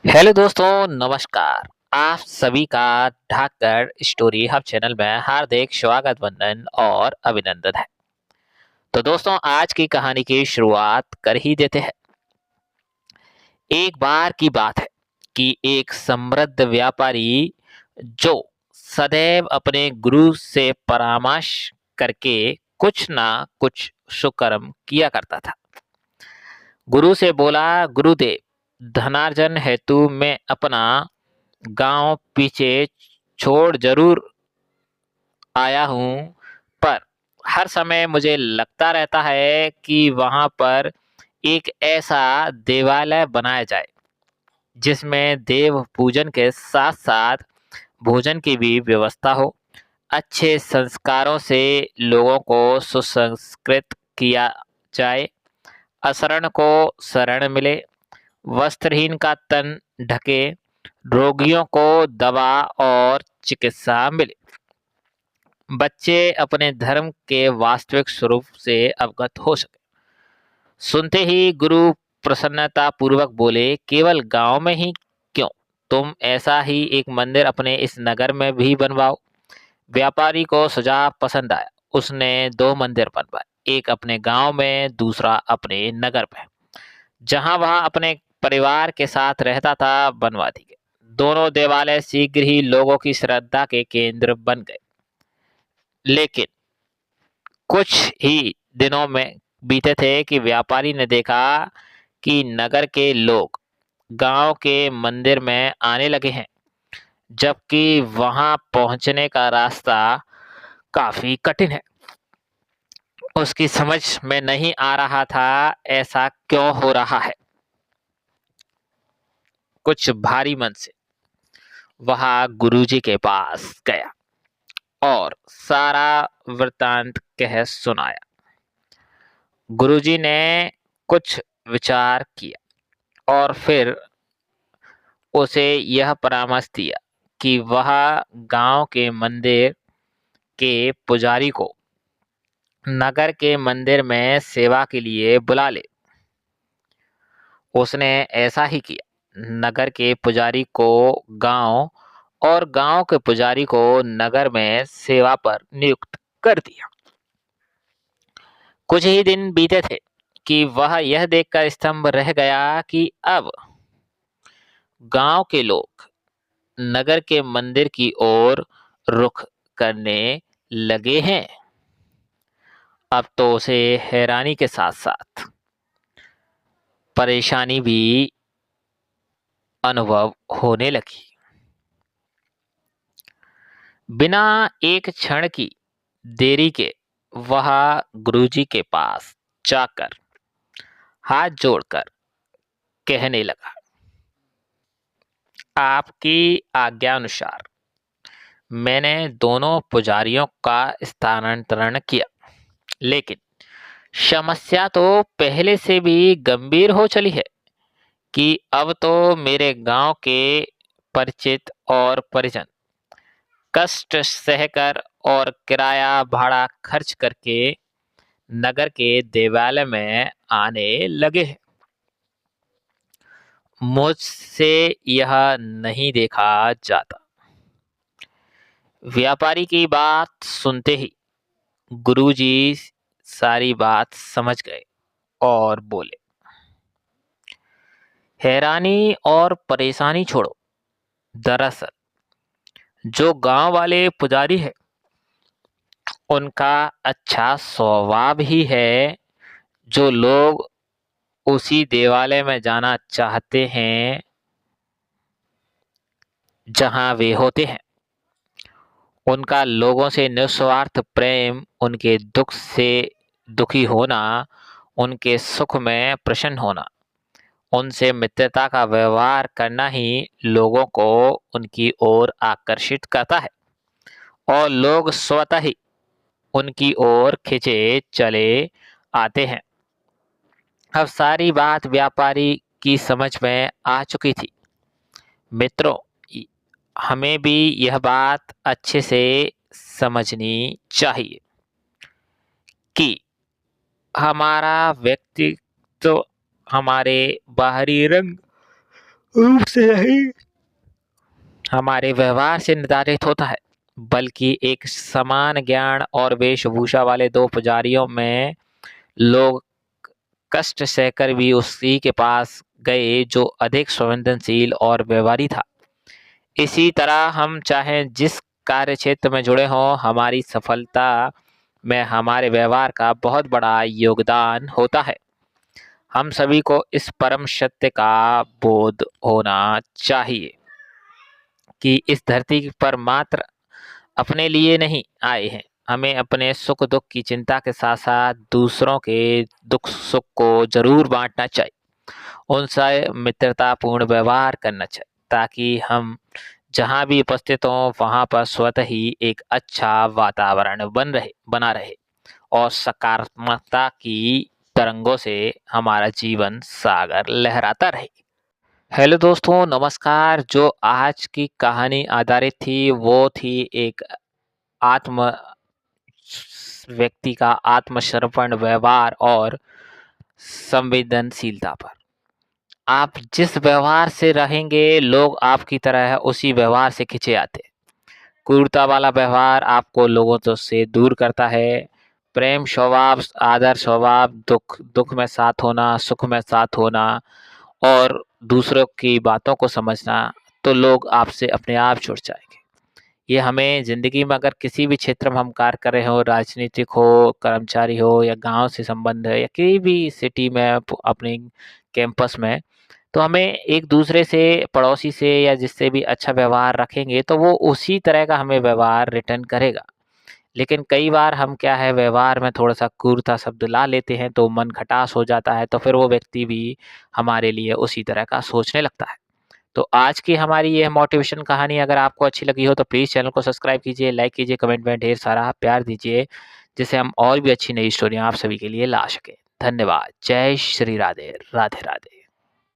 Hello दोस्तों, नमस्कार। आप सभी का ढाकर स्टोरी हब चैनल में हार्दिक स्वागत, वंदन और अभिनंदन है। तो दोस्तों, आज की कहानी की शुरुआत कर ही देते हैं। एक बार की बात है कि एक समृद्ध व्यापारी जो सदैव अपने गुरु से परामर्श करके कुछ ना कुछ सुकर्म किया करता था, गुरु से बोला, गुरुदेव, धनार्जन हेतु मैं अपना गांव पीछे छोड़ जरूर आया हूँ, पर हर समय मुझे लगता रहता है कि वहां पर एक ऐसा देवालय बनाया जाए जिसमें देव पूजन के साथ साथ भोजन की भी व्यवस्था हो, अच्छे संस्कारों से लोगों को सुसंस्कृत किया जाए, अशरण को शरण मिले, वस्त्रहीन का तन ढके, रोगियों को दवा और चिकित्सा मिले, बच्चे अपने धर्म के वास्तविक स्वरूप से अवगत हो सके। सुनते ही गुरु प्रसन्नता पूर्वक बोले, केवल गांव में ही क्यों, तुम ऐसा ही एक मंदिर अपने इस नगर में भी बनवाओ। व्यापारी को सुझाव पसंद आया। उसने दो मंदिर बनवाए, एक अपने गांव में, दूसरा अपने नगर में। जहां वह अपने परिवार के साथ रहता था, बनवा दी गई। दोनों देवालय शीघ्र ही लोगों की श्रद्धा के केंद्र बन गए। लेकिन कुछ ही दिनों में बीते थे कि व्यापारी ने देखा कि नगर के लोग गांव के मंदिर में आने लगे हैं, जबकि वहां पहुंचने का रास्ता काफी कठिन है। उसकी समझ में नहीं आ रहा था ऐसा क्यों हो रहा है। कुछ भारी मन से वह गुरुजी के पास गया और सारा वृतांत कह सुनाया। गुरुजी ने कुछ विचार किया और फिर उसे यह परामर्श दिया कि वह गांव के मंदिर के पुजारी को नगर के मंदिर में सेवा के लिए बुला ले। उसने ऐसा ही किया। नगर के पुजारी को गांव और गांव के पुजारी को नगर में सेवा पर नियुक्त कर दिया। कुछ ही दिन बीते थे कि वह यह देखकर स्तंभ रह गया कि अब गांव के लोग नगर के मंदिर की ओर रुख करने लगे हैं। अब तो उसे हैरानी के साथ साथ परेशानी भी अनुभव होने लगी। बिना एक क्षण की देरी के वह गुरुजी के पास जाकर हाथ जोड़कर कहने लगा, आपकी आज्ञा अनुसार मैंने दोनों पुजारियों का स्थानांतरण किया, लेकिन समस्या तो पहले से भी गंभीर हो चली है कि अब तो मेरे गांव के परिचित और परिजन कष्ट सहकर और किराया भाड़ा खर्च करके नगर के देवालय में आने लगे हैं। मुझसे यह नहीं देखा जाता। व्यापारी की बात सुनते ही गुरुजी सारी बात समझ गए और बोले, हैरानी और परेशानी छोड़ो। दरअसल जो गांव वाले पुजारी है, उनका अच्छा स्वभाव ही है जो लोग उसी देवालय में जाना चाहते हैं जहां वे होते हैं। उनका लोगों से निस्वार्थ प्रेम, उनके दुख से दुखी होना, उनके सुख में प्रसन्न होना, उनसे मित्रता का व्यवहार करना ही लोगों को उनकी ओर आकर्षित करता है और लोग स्वतः ही उनकी ओर खिंचे चले आते हैं। अब सारी बात व्यापारी की समझ में आ चुकी थी। मित्रों, हमें भी यह बात अच्छे से समझनी चाहिए कि हमारा व्यक्तित्व हमारे बाहरी रंग रूप से नहीं हमारे व्यवहार से निर्धारित होता है, बल्कि एक समान ज्ञान और वेशभूषा वाले दो पुजारियों में लोग कष्ट सहकर भी उसी के पास गए जो अधिक संवेदनशील और व्यवहारी था। इसी तरह हम चाहे जिस कार्य क्षेत्र में जुड़े हों, हमारी सफलता में हमारे व्यवहार का बहुत बड़ा योगदान होता है। हम सभी को इस परम सत्य का बोध होना चाहिए कि इस धरती पर मात्र अपने लिए नहीं आए हैं। हमें अपने सुख दुख की चिंता के साथ साथ दूसरों के दुख सुख को जरूर बांटना चाहिए, उनसे मित्रतापूर्ण व्यवहार करना चाहिए, ताकि हम जहाँ भी उपस्थित हों वहाँ पर स्वतः ही एक अच्छा वातावरण बना रहे और सकारात्मकता की तरंगों से हमारा जीवन सागर लहराता रहे। हेलो दोस्तों, नमस्कार। जो आज की कहानी आधारित थी वो थी एक आत्म व्यक्ति का आत्मसमर्पण व्यवहार और संवेदनशीलता पर। आप जिस व्यवहार से रहेंगे, लोग आपकी तरह उसी व्यवहार से खिंचे आते हैं। क्रूरता वाला व्यवहार आपको लोगों से दूर करता है। प्रेम स्वभाव, आदर स्वभाव, दुख दुख में साथ होना, सुख में साथ होना और दूसरों की बातों को समझना, तो लोग आपसे अपने आप जुड़ जाएंगे। ये हमें ज़िंदगी में अगर किसी भी क्षेत्र में हम कार्य कर रहे हो, राजनीतिक हो, कर्मचारी हो या गांव से संबंध है या किसी भी सिटी में अपने कैंपस में, तो हमें एक दूसरे से, पड़ोसी से या जिससे भी अच्छा व्यवहार रखेंगे तो वो उसी तरह का हमें व्यवहार रिटर्न करेगा। लेकिन कई बार हम क्या है, व्यवहार में थोड़ा-सा क्रूरता शब्द ला लेते हैं तो मन खटास हो जाता है, तो फिर वो व्यक्ति भी हमारे लिए उसी तरह का सोचने लगता है। तो आज की हमारी ये मोटिवेशन कहानी अगर आपको अच्छी लगी हो तो प्लीज़ चैनल को सब्सक्राइब कीजिए, लाइक कीजिए, कमेंट में ढेर सारा प्यार दीजिए, जिससे हम और भी अच्छी नई स्टोरियाँ आप सभी के लिए ला सकें। धन्यवाद। जय श्री राधे, राधे-राधे।